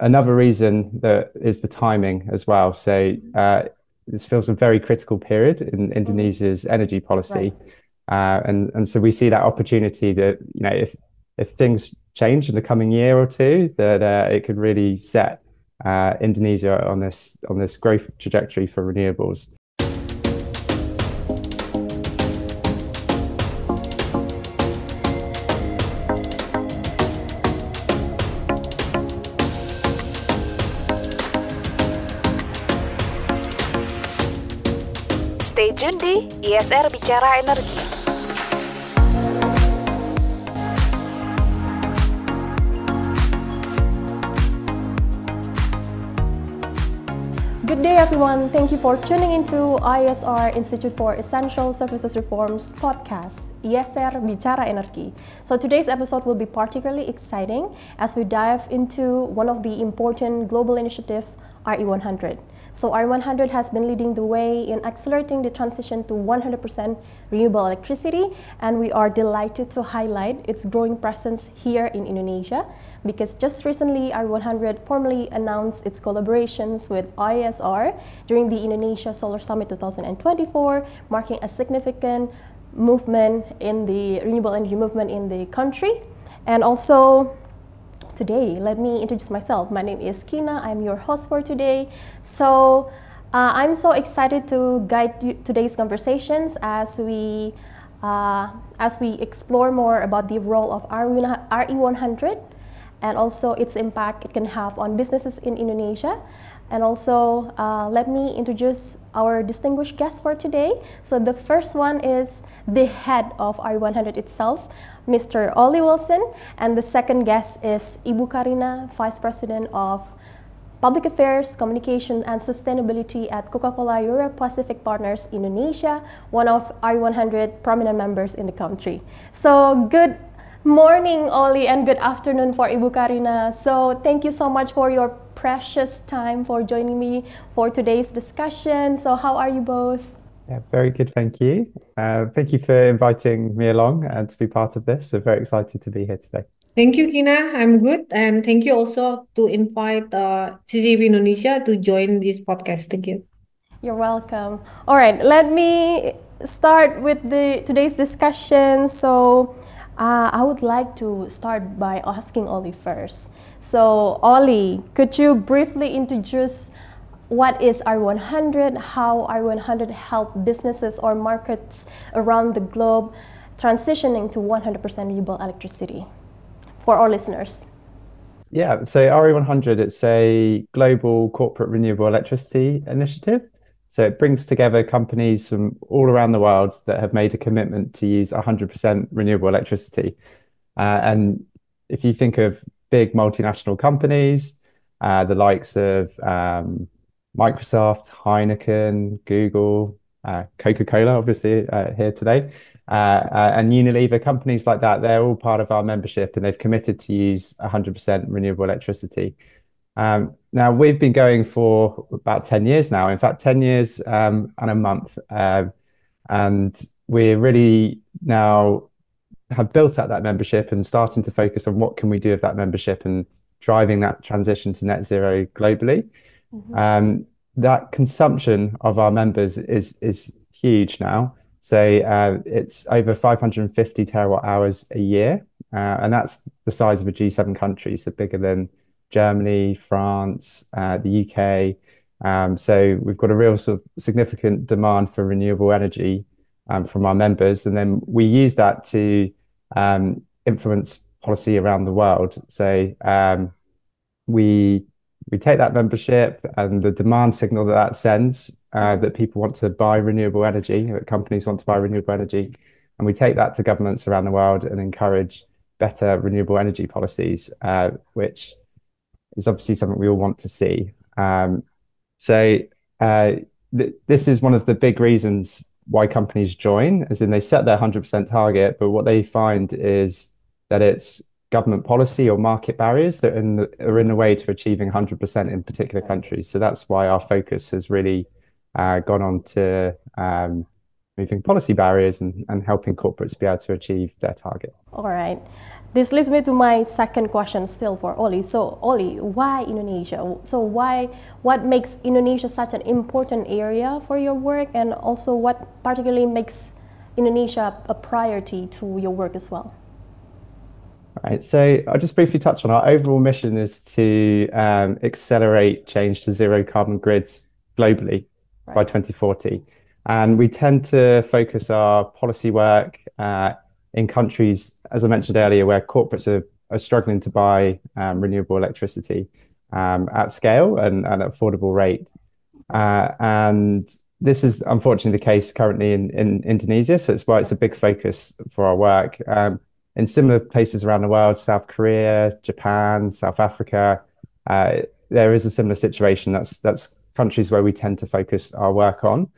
another reason that is the timing as well. So this feels a very critical period in Indonesia's energy policy. Right. And so we see that opportunity that, if things change in the coming year or two, that it could really set Indonesia on this growth trajectory for renewables. Stay tune di IESR Bicara Energi. Good day, everyone. Thank you for tuning into IESR Institute for Essential Services Reforms podcast, IESR Bicara Energi. So today's episode will be particularly exciting as we dive into one of the important global initiative, RE100. So RE100 has been leading the way in accelerating the transition to 100% renewable electricity, and we are delighted to highlight its growing presence here in Indonesia, because just recently RE100 formally announced its collaborations with IESR during the Indonesia Solar Summit 2024, marking a significant movement in the renewable energy movement in the country. And also, today, let me introduce myself. My name is Kina. I'm your host for today. So I'm so excited to guide today's conversations as we explore more about the role of RE100 and also its impact it can have on businesses in Indonesia. And also, let me introduce our distinguished guests for today. So the first one is the head of RE100 itself, Mr. Ollie Wilson, and the second guest is Ibu Karina, Vice President of Public Affairs, Communication, and Sustainability at Coca-Cola Europe Pacific Partners Indonesia, one of RE100 prominent members in the country. So good morning, Ollie, and good afternoon for Ibu Karina. So thank you so much for your precious time for joining me for today's discussion. So how are you both? Yeah, very good, thank you. Thank you for inviting me along and to be part of this. So very excited to be here today. Thank you, Kina. I'm good. And thank you also to invite CCB Indonesia to join this podcast. Thank you. You're welcome. All right, let me start with today's discussion. So I would like to start by asking Ollie first. So Ollie, could you briefly introduce what is RE100, how RE100 help businesses or markets around the globe transitioning to 100% renewable electricity for our listeners? Yeah, so RE100, it's a global corporate renewable electricity initiative. So it brings together companies from all around the world that have made a commitment to use 100% renewable electricity. And if you think of big multinational companies, the likes of Microsoft, Heineken, Google, Coca-Cola, obviously here today, and Unilever, companies like that, they're all part of our membership and they've committed to use 100% renewable electricity. Now, we've been going for about 10 years now, in fact, 10 years and a month. And we're really now have built out that membership and starting to focus on what can we do with that membership and driving that transition to net zero globally. That consumption of our members is huge now. So it's over 550 terawatt hours a year. And that's the size of a G7 country, so bigger than Germany, France, the UK. So we've got a real sort of significant demand for renewable energy from our members. And then we use that to influence policy around the world. So we take that membership and the demand signal that sends, that people want to buy renewable energy, that companies want to buy renewable energy, and we take that to governments around the world and encourage better renewable energy policies, which is obviously something we all want to see. This is one of the big reasons why companies join, as in they set their 100% target, but what they find is that it's government policy or market barriers that are in the way to achieving 100% in particular countries. So that's why our focus has really gone on to removing policy barriers and helping corporates be able to achieve their target. All right. This leads me to my second question still for Oli. So Oli, why Indonesia? So what makes Indonesia such an important area for your work, and also what particularly makes Indonesia a priority to your work as well? Right, so I'll just briefly touch on our overall mission is to accelerate change to zero carbon grids globally by 2040. And we tend to focus our policy work in countries, as I mentioned earlier, where corporates are struggling to buy renewable electricity at scale and at an affordable rate. And this is unfortunately the case currently in Indonesia. So it's why it's a big focus for our work. In similar places around the world, South Korea, Japan, South Africa, there is a similar situation. That's countries where we tend to focus our work on.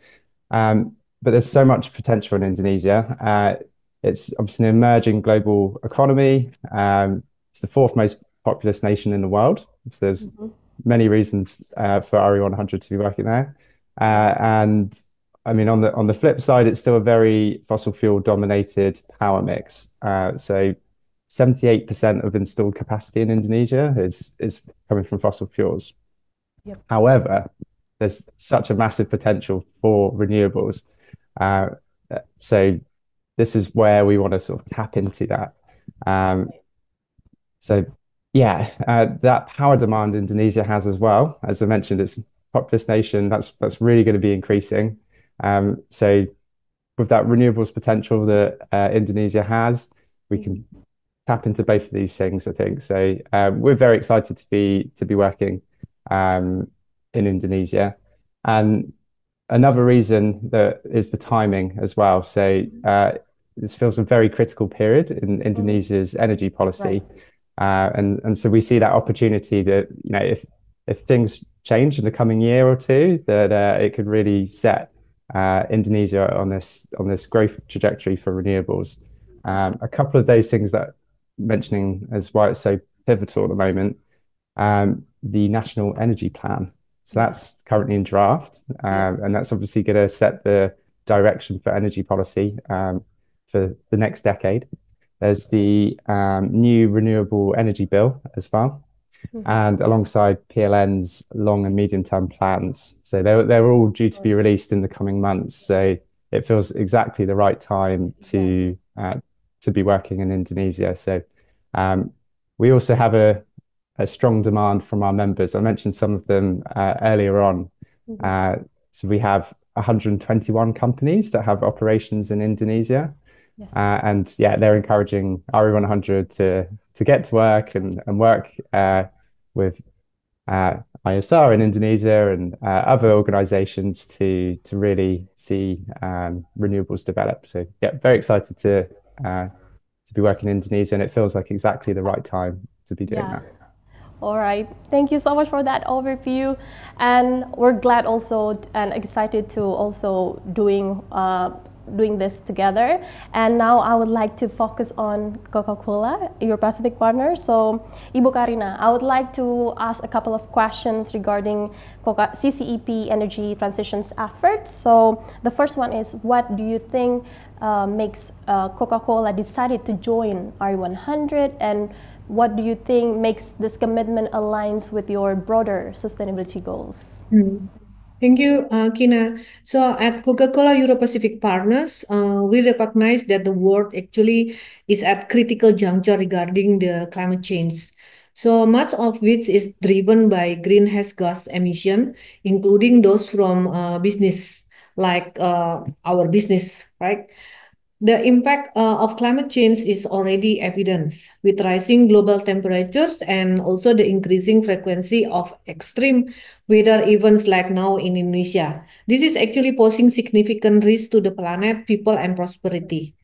But there's so much potential in Indonesia. It's obviously an emerging global economy. It's the fourth most populous nation in the world. So there's many reasons for RE100 to be working there. And I mean, on the flip side, it's still a very fossil fuel dominated power mix. So 78% of installed capacity in Indonesia is coming from fossil fuels. Yep. However, there's such a massive potential for renewables. So this is where we want to sort of tap into that. So yeah, that power demand Indonesia has as well. As I mentioned, it's a populous nation. That's really going to be increasing. So with that renewables potential that Indonesia has, we can tap into both of these things, I think. So we're very excited to be working in Indonesia. And another reason that is the timing as well. So this feels a very critical period in Indonesia's energy policy. And so we see that opportunity that, you know, if things change in the coming year or two, that it could really set Indonesia on this growth trajectory for renewables. A couple of those things that mentioning as why it's so pivotal at the moment, the National Energy Plan. So that's currently in draft, and that's obviously going to set the direction for energy policy for the next decade. There's the new renewable energy bill as well, and alongside PLN's long and medium term plans. So they're all due to be released in the coming months. So it feels exactly the right time to be working in Indonesia. So we also have a strong demand from our members. I mentioned some of them earlier on. So we have 121 companies that have operations in Indonesia. Yes. And yeah, they're encouraging RE100 to get to work and work with IESR in Indonesia and other organizations to really see renewables develop. So yeah, very excited to be working in Indonesia, and it feels like exactly the right time to be doing that. All right, thank you so much for that overview, and we're glad also and excited to also doing this together. And now I would like to focus on Coca-Cola, your Pacific partner. So Ibu Karina, I would like to ask a couple of questions regarding CCEP energy transitions efforts. So the first one is, what do you think makes Coca-Cola decided to join RE100, and what do you think makes this commitment aligns with your broader sustainability goals? Thank you, Kina. So at Coca-Cola Euro-Pacific Partners, we recognize that the world actually is at critical juncture regarding the climate change. So much of which is driven by greenhouse gas emission, including those from business, like our business, right? The impact of climate change is already evident with rising global temperatures and also the increasing frequency of extreme weather events like now in Indonesia. This is actually posing significant risk to the planet, people, and prosperity.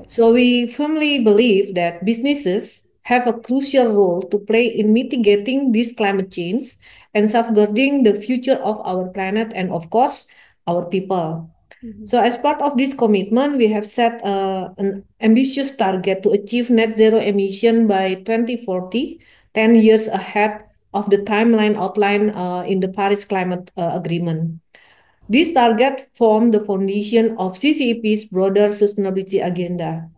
So we firmly believe that businesses have a crucial role to play in mitigating this climate change and safeguarding the future of our planet and, of course, our people. So as part of this commitment, we have set an ambitious target to achieve net zero emission by 2040, 10 years ahead of the timeline outlined in the Paris Climate Agreement. These targets form the foundation of CCEP's broader sustainability agenda.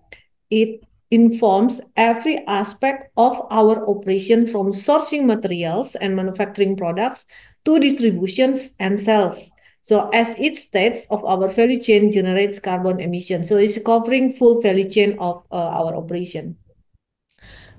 It informs every aspect of our operation from sourcing materials and manufacturing products to distributions and sales. So as it states of our value chain generates carbon emissions. So it's covering full value chain of our operation.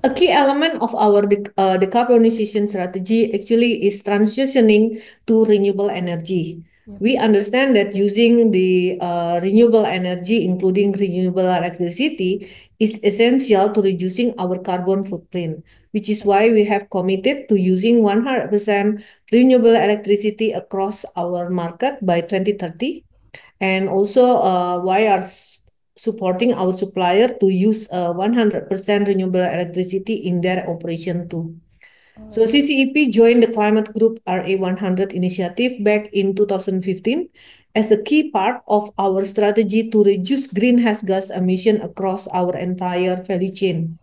A key element of our decarbonization strategy actually is transitioning to renewable energy. Yep. We understand that using the renewable energy, including renewable electricity, is essential to reducing our carbon footprint, which is why we have committed to using 100% renewable electricity across our market by 2030, and also why are supporting our supplier to use 100% renewable electricity in their operation too. So CCEP joined the climate group RE100 initiative back in 2015 as a key part of our strategy to reduce greenhouse gas emission across our entire value chain.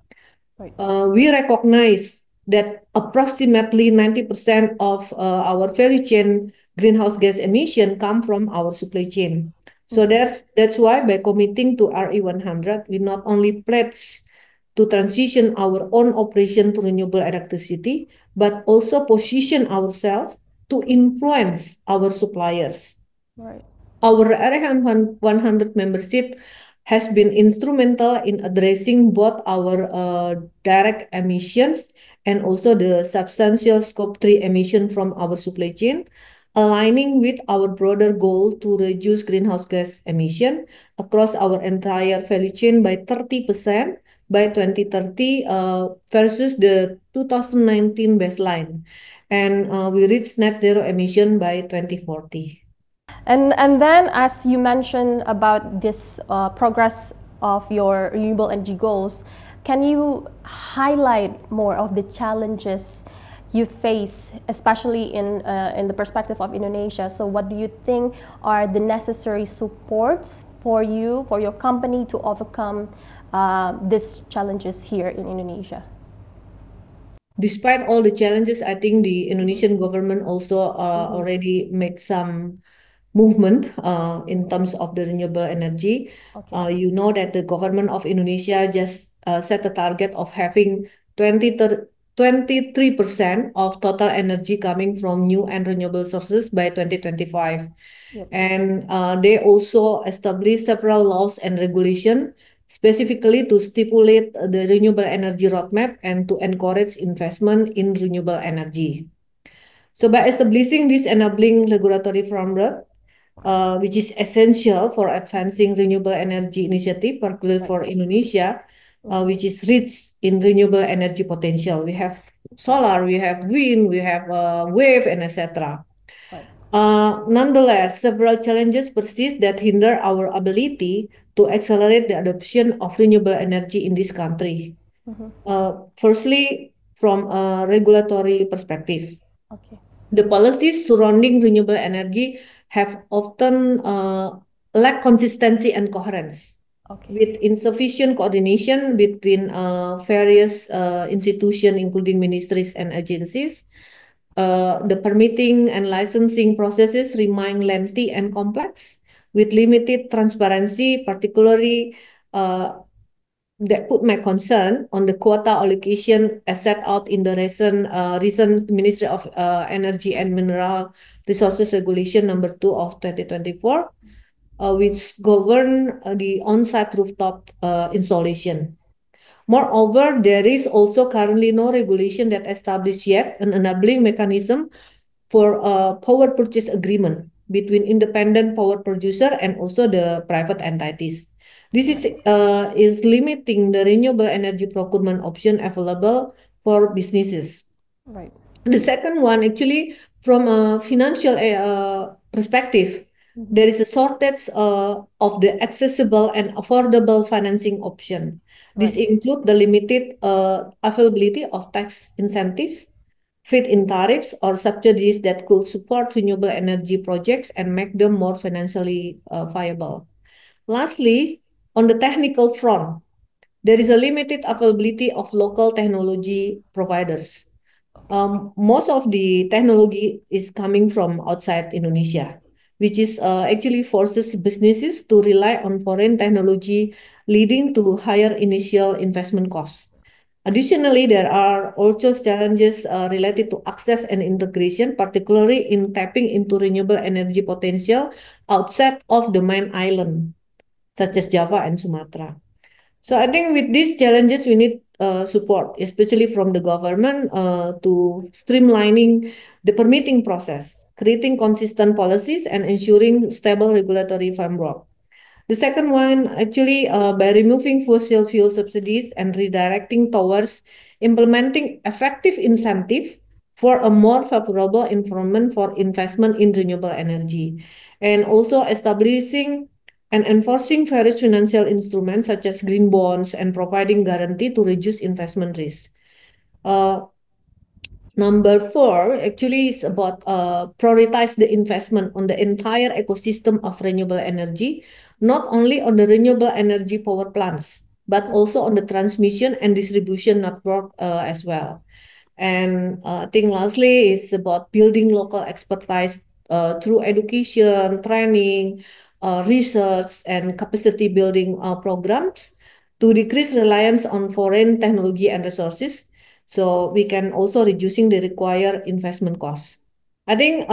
Right. We recognize that approximately 90% of our value chain greenhouse gas emission come from our supply chain. So Mhm. that's why by committing to RE100, we not only pledge to transition our own operation to renewable electricity, but also position ourselves to influence our suppliers. Right. Our RE100 membership has been instrumental in addressing both our direct emissions and also the substantial scope 3 emission from our supply chain, aligning with our broader goal to reduce greenhouse gas emission across our entire value chain by 30% by 2030 versus the 2019 baseline. And we reached net zero emission by 2040. And then, as you mentioned about this progress of your renewable energy goals, can you highlight more of the challenges you face, especially in the perspective of Indonesia? So, what do you think are the necessary supports for you, for your company, to overcome these challenges here in Indonesia? Despite all the challenges, I think the Indonesian government also already made some movement in terms of the renewable energy. Okay. You know that the government of Indonesia just set a target of having 23% of total energy coming from new and renewable sources by 2025. Yep. And they also established several laws and regulation specifically to stipulate the renewable energy roadmap and to encourage investment in renewable energy. So by establishing this enabling regulatory framework, which is essential for advancing renewable energy initiative, particularly for Indonesia, which is rich in renewable energy potential. We have solar, we have wind, we have wave, and etc. Right. Nonetheless, several challenges persist that hinder our ability to accelerate the adoption of renewable energy in this country. Firstly, from a regulatory perspective, Okay. the policies surrounding renewable energy have often lack consistency and coherence, Okay. with insufficient coordination between various institutions, including ministries and agencies. The permitting and licensing processes remain lengthy and complex, with limited transparency, particularly that put my concern on the quota allocation as set out in the recent Ministry of Energy and Mineral Resources Regulation number 2 of 2024, which govern the on-site rooftop installation. Moreover, there is also currently no regulation that established yet an enabling mechanism for a power purchase agreement between independent power producer and also the private entities. This is limiting the renewable energy procurement option available for businesses. Right. The second one, actually, from a financial perspective, there is a shortage of the accessible and affordable financing option. This Right. include the limited availability of tax incentive, feed-in tariffs, or subsidies that could support renewable energy projects and make them more financially viable. Lastly, on the technical front, there is a limited availability of local technology providers. Most of the technology is coming from outside Indonesia, which is actually forces businesses to rely on foreign technology, leading to higher initial investment costs. Additionally, there are also challenges related to access and integration, particularly in tapping into renewable energy potential outside of the main island, such as Java and Sumatra. So I think with these challenges, we need support, especially from the government, to streamlining the permitting process, creating consistent policies, and ensuring stable regulatory framework. The second one, actually, by removing fossil fuel subsidies and redirecting towards implementing effective incentive for a more favorable environment for investment in renewable energy, and also establishing and enforcing various financial instruments such as green bonds and providing guarantee to reduce investment risk. Uh, Number four actually is about prioritize the investment on the entire ecosystem of renewable energy, not only on the renewable energy power plants, but also on the transmission and distribution network as well. And I think lastly is about building local expertise through education, training, research, and capacity building programs to decrease reliance on foreign technology and resources, so we can also reducing the required investment costs. I think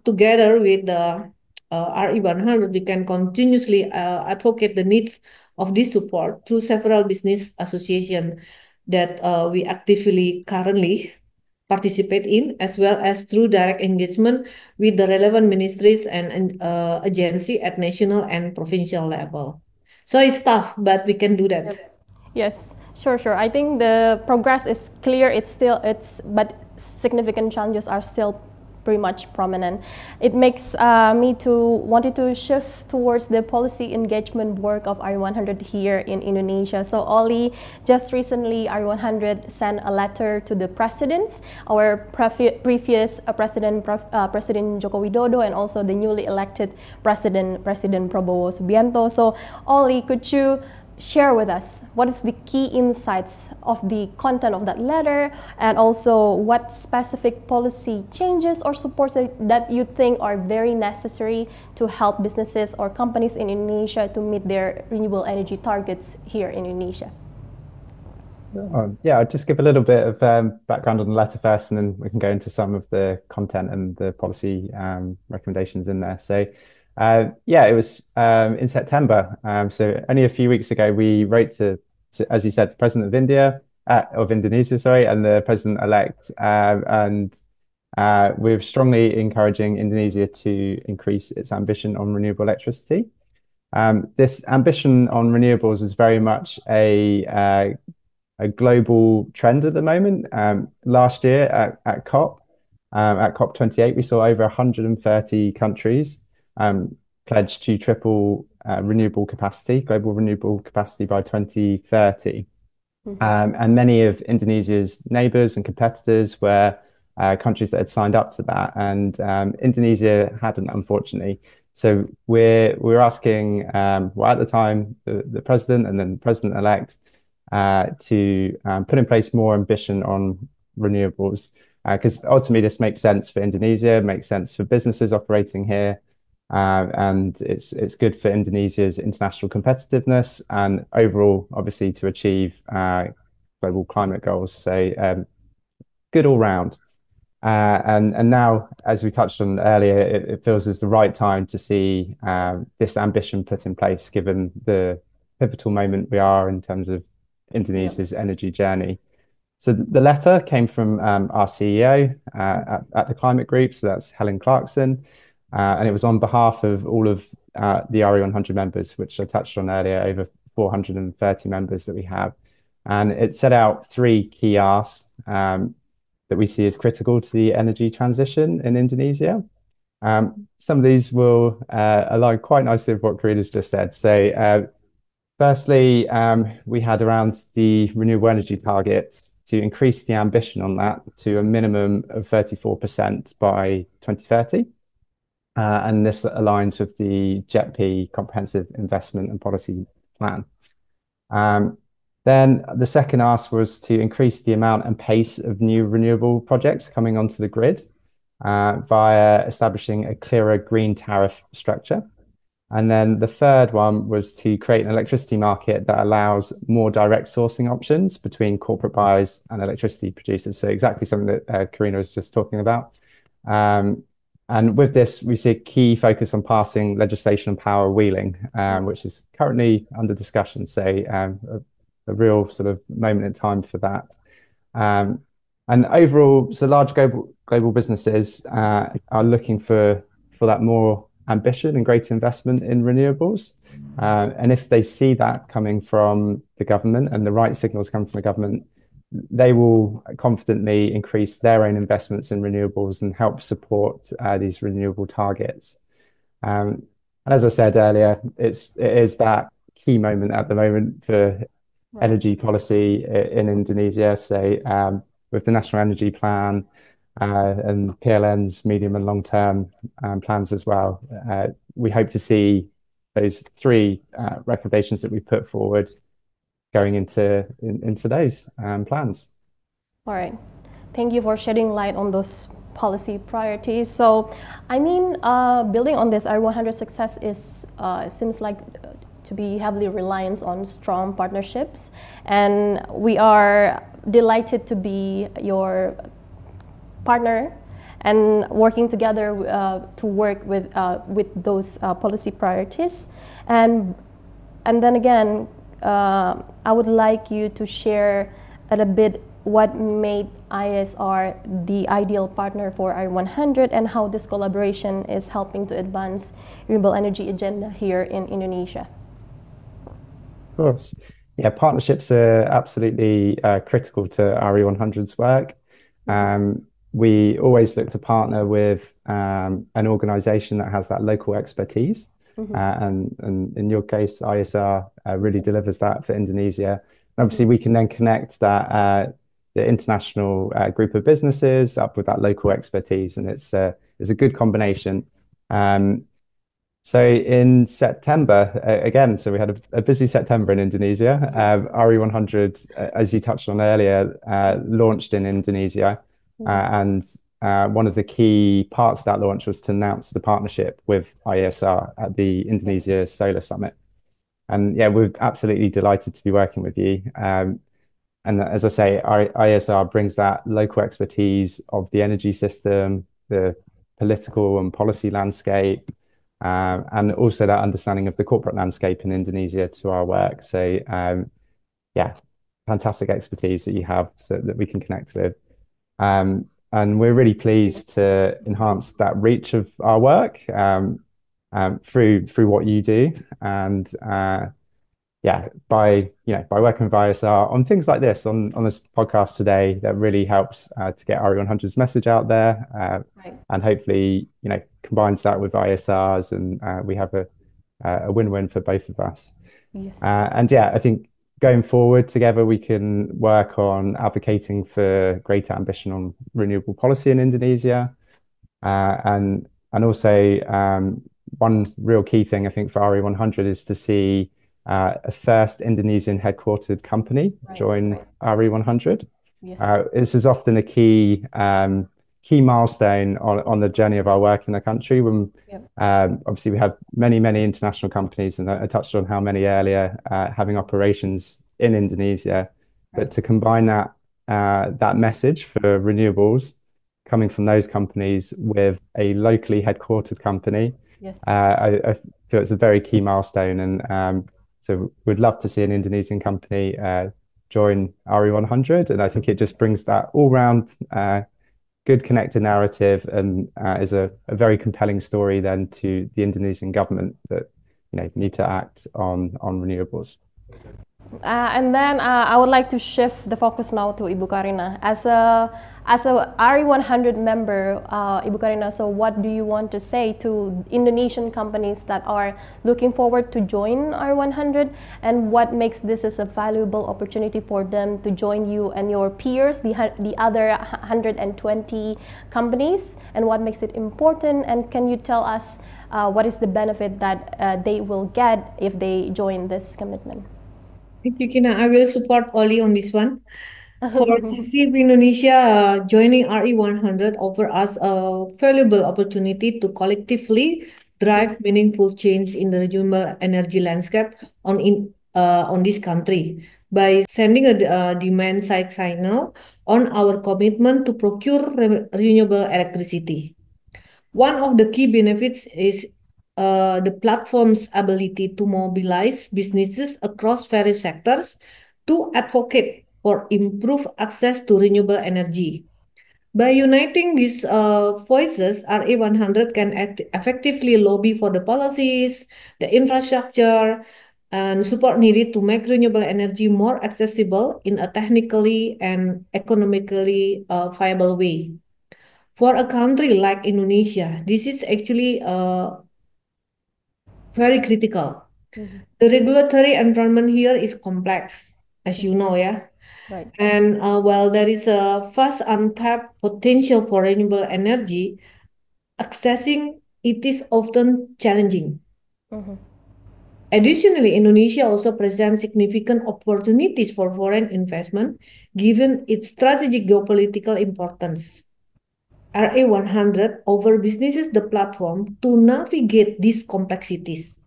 together with the RE100, we can continuously advocate the needs of this support through several business associations that we actively currently participate in, as well as through direct engagement with the relevant ministries and agency at national and provincial level. So it's tough, but we can do that. Yes, sure, sure. I think the progress is clear. But significant challenges are still pretty much prominent. It makes me to wanted to shift towards the policy engagement work of RE100 here in Indonesia. So Oli, just recently RE100 sent a letter to the presidents, our previous President Joko Widodo, and also the newly elected President Prabowo Subianto. So Oli, could you share with us what is the key insights of the content of that letter, and also what specific policy changes or supports that you think are very necessary to help businesses or companies in Indonesia to meet their renewable energy targets here in Indonesia? Yeah, I'll just give a little bit of background on the letter first, and then we can go into some of the content and the policy recommendations in there. So yeah, it was in September. So only a few weeks ago, we wrote as you said, the president of Indonesia, sorry, and the president-elect, and we're strongly encouraging Indonesia to increase its ambition on renewable electricity. This ambition on renewables is very much a global trend at the moment. Last year at COP28, we saw over 130 countries pledged to triple global renewable capacity by 2030. And many of Indonesia's neighbors and competitors were countries that had signed up to that, and Indonesia hadn't, unfortunately. So we're asking, well, at the time, the president and then the president-elect to put in place more ambition on renewables, because ultimately this makes sense for Indonesia, makes sense for businesses operating here, and it's good for Indonesia's international competitiveness and overall, obviously, to achieve global climate goals. So good all round. And now, as we touched on earlier, it feels as the right time to see this ambition put in place, given the pivotal moment we are in terms of Indonesia's energy journey. So the letter came from our CEO at the Climate Group, so that's Helen Clarkson, and it was on behalf of all of the RE100 members, which I touched on earlier, over 430 members that we have. And it set out three key asks that we see as critical to the energy transition in Indonesia. Some of these will align quite nicely with what Karina's just said. So firstly, we had around the renewable energy targets to increase the ambition on that to a minimum of 34% by 2030. And this aligns with the JETP Comprehensive Investment and Policy Plan. Then the second ask was to increase the amount and pace of new renewable projects coming onto the grid. via establishing a clearer green tariff structure. And then the third one was to create an electricity market that allows more direct sourcing options between corporate buyers and electricity producers. So exactly something that Karina was just talking about. Um, and with this, we see a key focus on passing legislation on power wheeling, which is currently under discussion. So a real sort of moment in time for that. Um, and overall, so large global businesses are looking for that more ambition and greater investment in renewables. And if they see that coming from the government and the right signals coming from the government, they will confidently increase their own investments in renewables and help support these renewable targets. Um, and as I said earlier, it is that key moment at the moment for energy policy in Indonesia. So with the National Energy Plan and PLN's medium and long term plans as well, we hope to see those three recommendations that we put forward going into those plans. All right. Thank you for shedding light on those policy priorities. So, I mean, building on this, RE100 success is seems like to be heavily reliant on strong partnerships, and we are delighted to be your partner and working together to work with those policy priorities. And then again, I would like you to share a little bit what made IESR the ideal partner for RE100 and how this collaboration is helping to advance renewable energy agenda here in Indonesia. Of course. Yeah, partnerships are absolutely critical to RE100's work. We always look to partner with an organization that has that local expertise. And in your case, IESR really delivers that for Indonesia. And obviously, we can then connect that the international group of businesses up with that local expertise, and it's a good combination. So in September, again, so we had a busy September in Indonesia. RE100, as you touched on earlier, launched in Indonesia. And one of the key parts of that launch was to announce the partnership with IESR at the Indonesia Solar Summit. And yeah, we're absolutely delighted to be working with you. And as I say, IESR brings that local expertise of the energy system, the political and policy landscape, and also that understanding of the corporate landscape in Indonesia to our work. So yeah, fantastic expertise that you have so that we can connect with. And we're really pleased to enhance that reach of our work through what you do. And yeah, by working with IESR on things like this, on this podcast today, that really helps to get RE100's message out there, and hopefully combines that with IESR's, and we have a win-win for both of us. Yes. And yeah, I think going forward together, we can work on advocating for greater ambition on renewable policy in Indonesia, and also one real key thing I think for RE100 is to see a first Indonesian headquartered company join RE100. Yes. This is often a key milestone on the journey of our work in the country. When obviously we have many international companies, and I touched on how many earlier having operations in Indonesia, but to combine that message for renewables coming from those companies with a locally headquartered company, I feel it's a very key milestone, and so we'd love to see an Indonesian company join RE100, and I think it just brings that all-round good connected narrative, and is a very compelling story then to the Indonesian government that need to act on renewables. And then I would like to shift the focus now to Ibu Karina. As a RE100 member, Ibu Karina, so what do you want to say to Indonesian companies that are looking forward to join RE100, and what makes this as a valuable opportunity for them to join you and your peers, the other 120 companies, and what makes it important, and can you tell us what is the benefit that they will get if they join this commitment? Thank you, Kina. I will support Oli on this one. For CCP Indonesia, joining RE100 offer us a valuable opportunity to collectively drive meaningful change in the renewable energy landscape on this country by sending a demand side signal on our commitment to procure renewable electricity. One of the key benefits is the platform's ability to mobilize businesses across various sectors to advocate for improved access to renewable energy. By uniting these voices, RE100 can effectively lobby for the policies, the infrastructure, and support needed to make renewable energy more accessible in a technically and economically viable way. For a country like Indonesia, this is actually very critical. Mhm. The regulatory environment here is complex, as you know, yeah. Right. And while there is a vast untapped potential for renewable energy, accessing it is often challenging. Mhm. Additionally, Indonesia also presents significant opportunities for foreign investment given its strategic geopolitical importance. RE100 over businesses the platform to navigate these complexities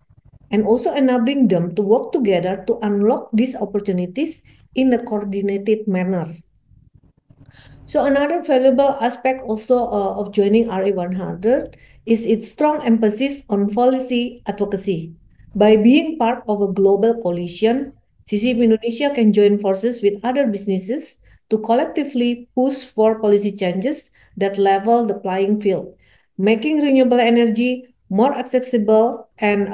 and also enabling them to work together to unlock these opportunities in a coordinated manner. So another valuable aspect also of joining RE100 is its strong emphasis on policy advocacy. By being part of a global coalition, CCP Indonesia can join forces with other businesses to collectively push for policy changes that level the playing field, making renewable energy more accessible and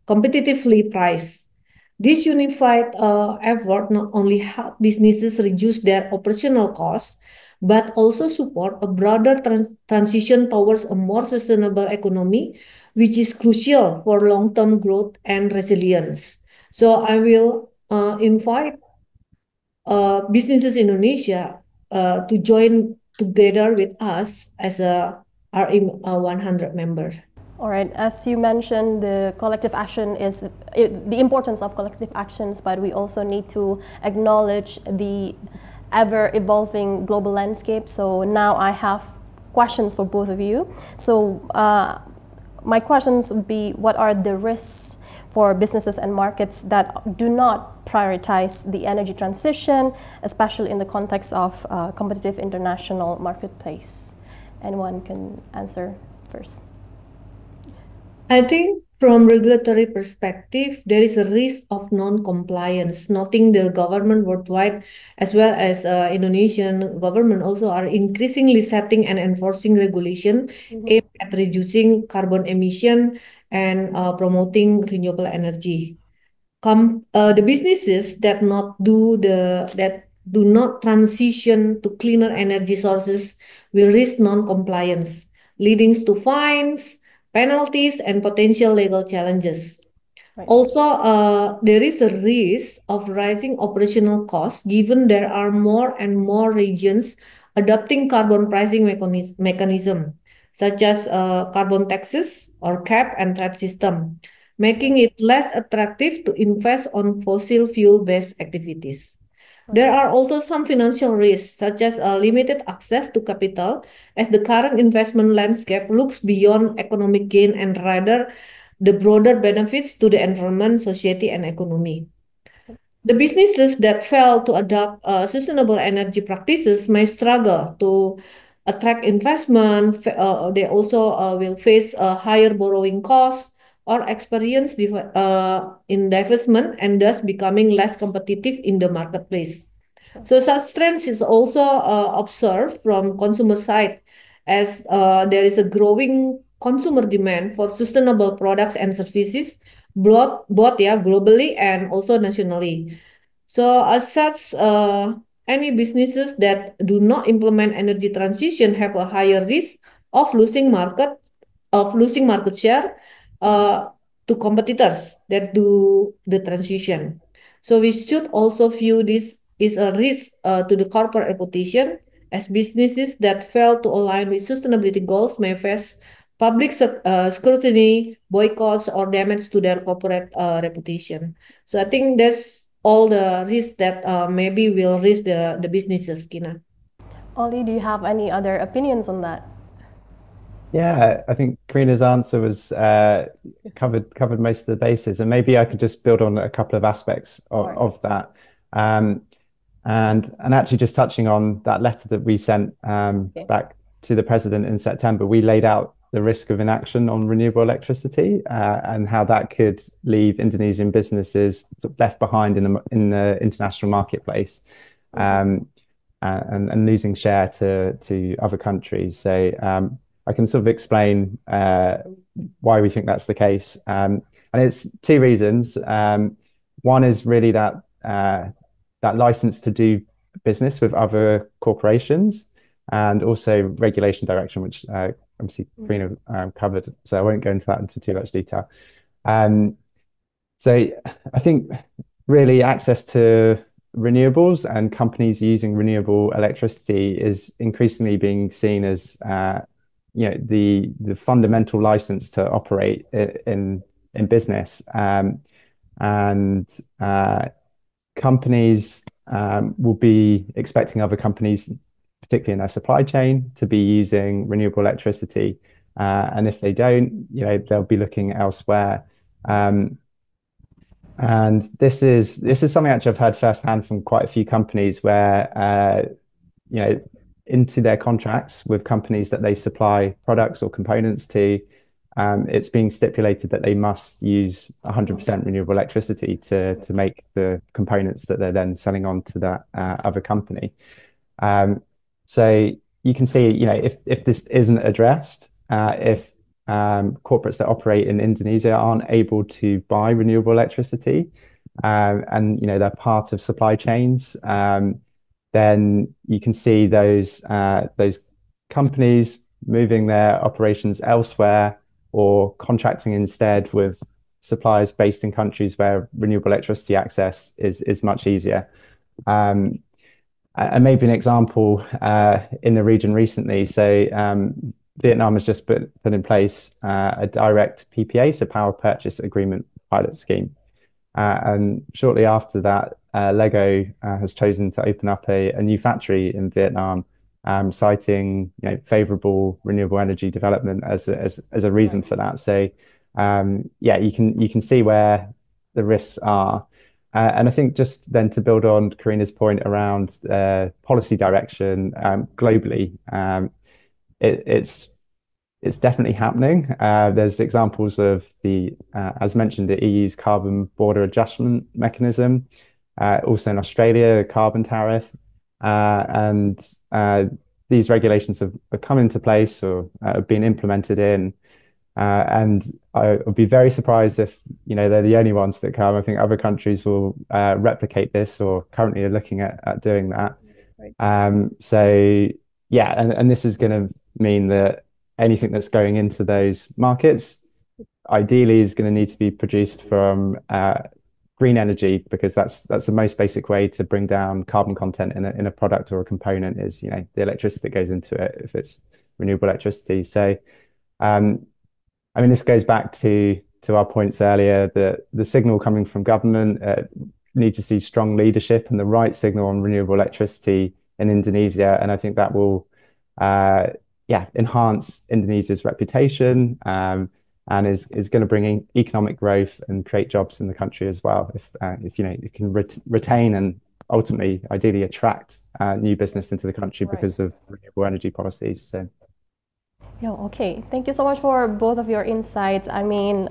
competitively priced. This unified effort not only help businesses reduce their operational costs, but also support a broader transition towards a more sustainable economy, which is crucial for long-term growth and resilience. So I will invite businesses in Indonesia to join together with us as a RE100 member. All right, as you mentioned, the collective action is the importance of collective actions, but we also need to acknowledge the ever evolving global landscape. So now I have questions for both of you. So my questions would be, what are the risks for businesses and markets that do not prioritize the energy transition, especially in the context of competitive international marketplace? Anyone can answer first. I think from regulatory perspective, there is a risk of non-compliance, noting the government worldwide as well as Indonesian government also are increasingly setting and enforcing regulation aimed at reducing carbon emission and promoting renewable energy. The businesses that do not transition to cleaner energy sources will risk non-compliance, leading to fines, penalties, and potential legal challenges. Right. Also, there is a risk of rising operational costs given there are more and more regions adopting carbon pricing mechanism, such as carbon taxes or cap and trade system, making it less attractive to invest on fossil fuel-based activities. There are also some financial risks, such as limited access to capital, as the current investment landscape looks beyond economic gain and rather the broader benefits to the environment, society, and economy. The businesses that fail to adopt sustainable energy practices may struggle to attract investment. They also will face higher borrowing costs or experience in divestment and thus becoming less competitive in the marketplace. So such trends is also observed from consumer side as there is a growing consumer demand for sustainable products and services, both yeah, globally and also nationally. So as such, any businesses that do not implement energy transition have a higher risk of losing market share uh, to competitors that do the transition. So we should also view this is a risk to the corporate reputation, as businesses that fail to align with sustainability goals may face public scrutiny, boycotts, or damage to their corporate reputation. So I think all the risks that maybe will risk the businesses, Kina. Ollie, do you have any other opinions on that? Yeah, I think Karina's answer was covered most of the bases, and maybe I could just build on a couple of aspects Sure. of that. Um, and actually, just touching on that letter that we sent Okay. back to the president in September, we laid out the risk of inaction on renewable electricity and how that could leave Indonesian businesses left behind in the international marketplace. Um, and losing share to other countries. So I can sort of explain why we think that's the case, and it's two reasons. One is really that license to do business with other corporations, and also regulation direction, which obviously Karina covered. So I won't go into that into too much detail. Um, so I think really access to renewables and companies using renewable electricity is increasingly being seen as the fundamental license to operate in business. And companies will be expecting other companies, particularly in their supply chain, to be using renewable electricity. And if they don't, they'll be looking elsewhere. Um, and this is something actually I've heard firsthand from quite a few companies where you know into their contracts with companies that they supply products or components to, it's being stipulated that they must use 100% renewable electricity to make the components that they're then selling on to that other company. Um, so you can see, if this isn't addressed, if corporates that operate in Indonesia aren't able to buy renewable electricity, and they're part of supply chains, then you can see those companies moving their operations elsewhere or contracting instead with suppliers based in countries where renewable electricity access is much easier. Um, and maybe an example in the region recently. So Vietnam has just put in place a direct PPA, so power purchase agreement pilot scheme. And shortly after that, Lego has chosen to open up a new factory in Vietnam, citing favorable renewable energy development as a reason for that. So yeah, you can see where the risks are. And I think just then to build on Karina's point around policy direction globally, it's definitely happening. There's examples of as mentioned, the EU's carbon border adjustment mechanism, also in Australia, the carbon tariff, and these regulations have come into place or have been implemented and I would be very surprised if they're the only ones that come. I think other countries will replicate this or currently are looking at doing that. So yeah, and this is going to mean that anything that's going into those markets ideally is going to need to be produced from green energy, because that's the most basic way to bring down carbon content in a product or a component is the electricity that goes into it if it's renewable electricity. So I mean, this goes back to our points earlier that the signal coming from government need to see strong leadership and the right signal on renewable electricity in Indonesia, and I think that will enhance Indonesia's reputation, and is going to bring in economic growth and create jobs in the country as well. If it can retain and ultimately, ideally, attract new business into the country because of renewable energy policies. So. Yeah, okay. Thank you so much for both of your insights. I mean,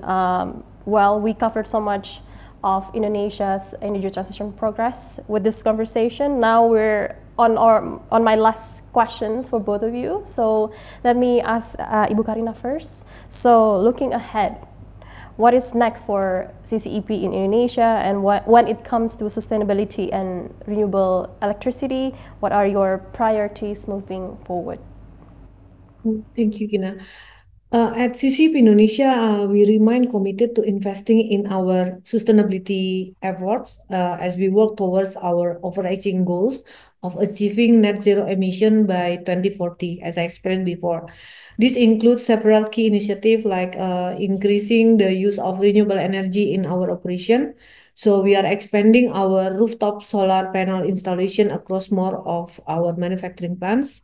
well, we covered so much of Indonesia's energy transition progress with this conversation. Now we're on my last questions for both of you. So let me ask Ibu Karina first. So looking ahead, what is next for CCEP in Indonesia, and when it comes to sustainability and renewable electricity, what are your priorities moving forward? Thank you, Kina. At CCP Indonesia, we remain committed to investing in our sustainability efforts as we work towards our overarching goals of achieving net zero emission by 2040, as I explained before. This includes several key initiatives like increasing the use of renewable energy in our operation. So we are expanding our rooftop solar panel installation across more of our manufacturing plants.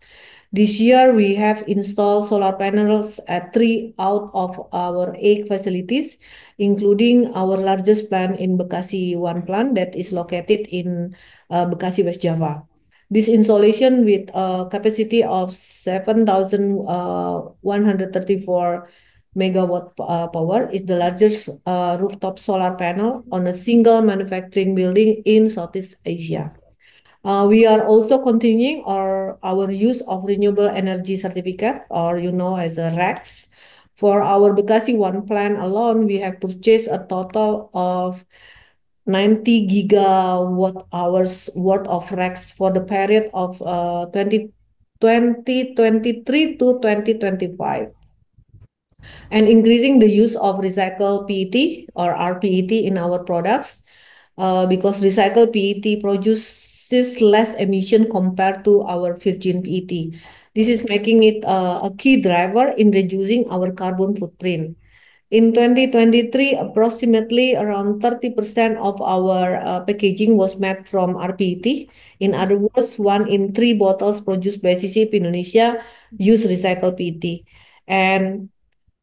This year, we have installed solar panels at three out of our eight facilities, including our largest plant in Bekasi 1 plant that is located in Bekasi, West Java. This installation with a capacity of 7,134 megawatt power is the largest rooftop solar panel on a single manufacturing building in Southeast Asia. We are also continuing our use of renewable energy certificate, or as a RECs. For our Bekasi 1 plant alone, we have purchased a total of 90 gigawatt hours worth of RECs for the period of 2023 to 2025, and increasing the use of recycled PET or rPET in our products because recycled PET produces less emission compared to our virgin PET. This is making it a key driver in reducing our carbon footprint. In 2023, approximately around 30% of our packaging was made from rPET. In other words, 1 in 3 bottles produced by CCP Indonesia use recycled PET. And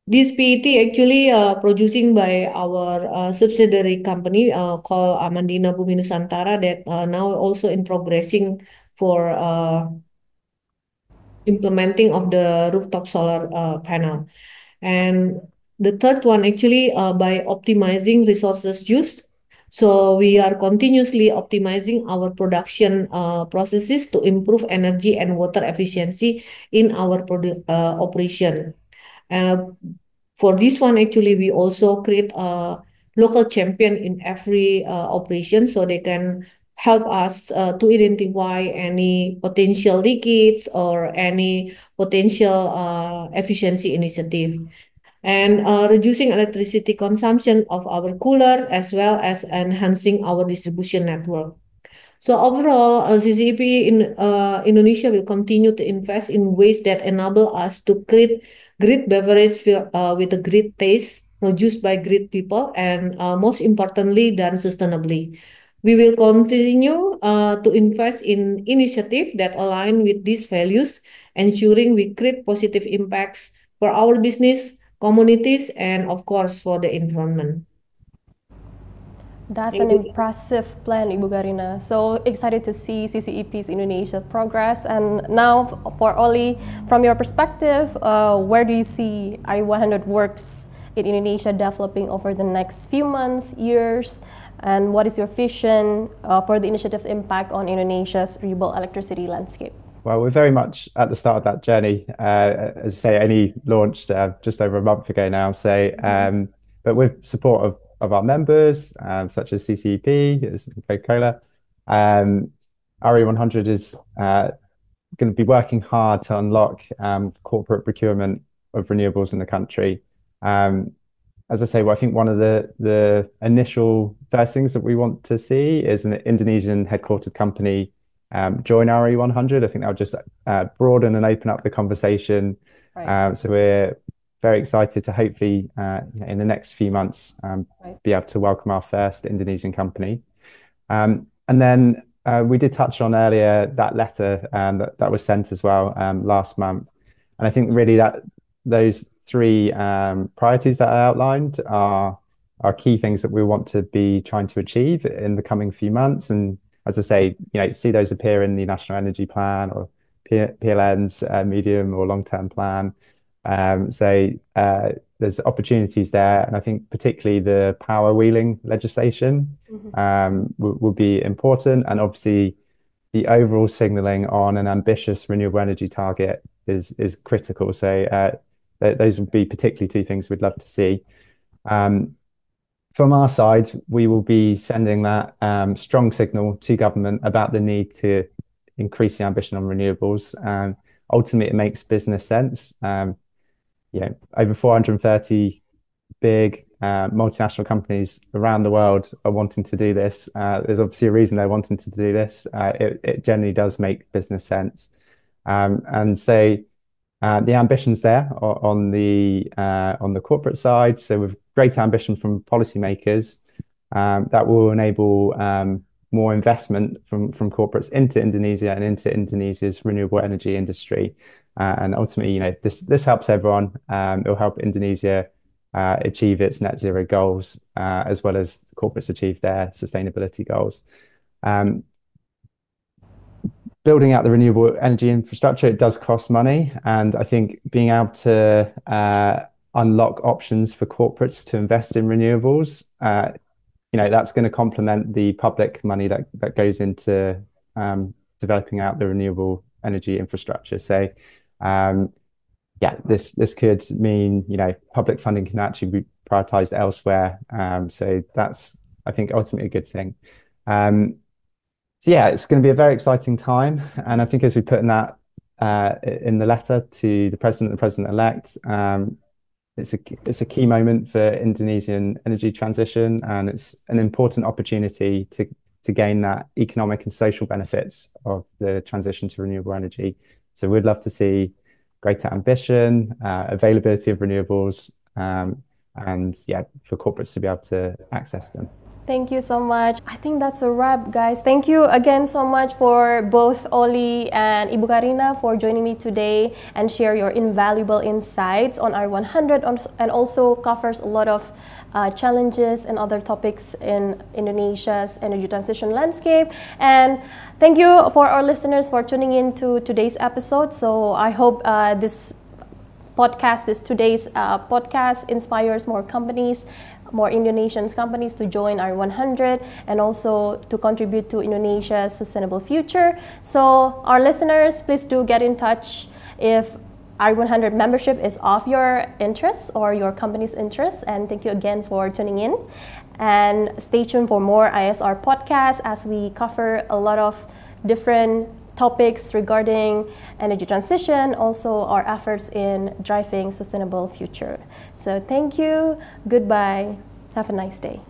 this PET actually producing by our subsidiary company called Amandina Bumi Nusantara that now also in progressing for implementing of the rooftop solar panel. And the third one actually by optimizing resources use. So we are continuously optimizing our production processes to improve energy and water efficiency in our operation. Uh, for this one, actually, we also create a local champion in every operation so they can help us to identify any potential leakage or any potential efficiency initiative, and reducing electricity consumption of our cooler as well as enhancing our distribution network. So overall, CCP in Indonesia will continue to invest in ways that enable us to create great beverage with a great taste, produced by great people, and most importantly, done sustainably. We will continue to invest in initiatives that align with these values, ensuring we create positive impacts for our business, communities, and of course for the environment. That's Thank an you. impressive plan, Ibu Garina. So excited to see CCEP's Indonesia progress. And now, for Oli, from your perspective, where do you see RE100 works in Indonesia developing over the next few months, years? And what is your vision for the initiative's impact on Indonesia's renewable electricity landscape? Well, we're very much at the start of that journey. As I say, only launched just over a month ago now. So, but with support of our members, such as CCEP, as Coca-Cola, RE100 is going to be working hard to unlock corporate procurement of renewables in the country. As I say, well, I think one of the initial first things that we want to see is an Indonesian headquartered company join RE100. I think that'll just broaden and open up the conversation. Right. So we're very excited to hopefully in the next few months be able to welcome our first Indonesian company. And then we did touch on earlier that letter that was sent as well last month. And I think really that those three priorities that I outlined are key things that we want to be trying to achieve in the coming few months. And as I say, see those appear in the National Energy Plan or PLN's medium or long-term plan. So there's opportunities there, and I think particularly the power wheeling legislation will be important, and obviously the overall signalling on an ambitious renewable energy target is critical. So those would be particularly two things we'd love to see. From our side, we will be sending that strong signal to government about the need to increase the ambition on renewables. Ultimately, it makes business sense. over 430 big multinational companies around the world are wanting to do this. There's obviously a reason they're wanting to do this. It generally does make business sense. And so the ambitions there are on the corporate side. So with great ambition from policymakers, that will enable more investment from corporates into Indonesia and into Indonesia's renewable energy industry. And ultimately, this helps everyone. It'll help Indonesia achieve its net zero goals, as well as corporates achieve their sustainability goals. Building out the renewable energy infrastructure, it does cost money. And I think being able to unlock options for corporates to invest in renewables, that's going to complement the public money that goes into developing out the renewable energy infrastructure. So, this could mean, public funding can actually be prioritized elsewhere. So that's, I think, ultimately a good thing. So it's going to be a very exciting time. And I think as we put in that in the letter to the president and president-elect, it's a key moment for Indonesian energy transition, and it's an important opportunity to gain that economic and social benefits of the transition to renewable energy. So we'd love to see greater ambition, availability of renewables, and for corporates to be able to access them. Thank you so much. I think that's a wrap, guys. Thank you again so much for both Oli and Ibu Karina for joining me today and share your invaluable insights on RE100, and also covers a lot of challenges and other topics in Indonesia's energy transition landscape. And thank you for our listeners for tuning in to today's episode. So I hope today's podcast inspires more companies, more Indonesian companies to join RE100 and also to contribute to Indonesia's sustainable future. So our listeners, please do get in touch if RE100 membership is of your interest or your company's interest. And thank you again for tuning in. And stay tuned for more IESR podcasts as we cover a lot of different topics regarding energy transition, also our efforts in driving sustainable future. So thank you, goodbye, have a nice day.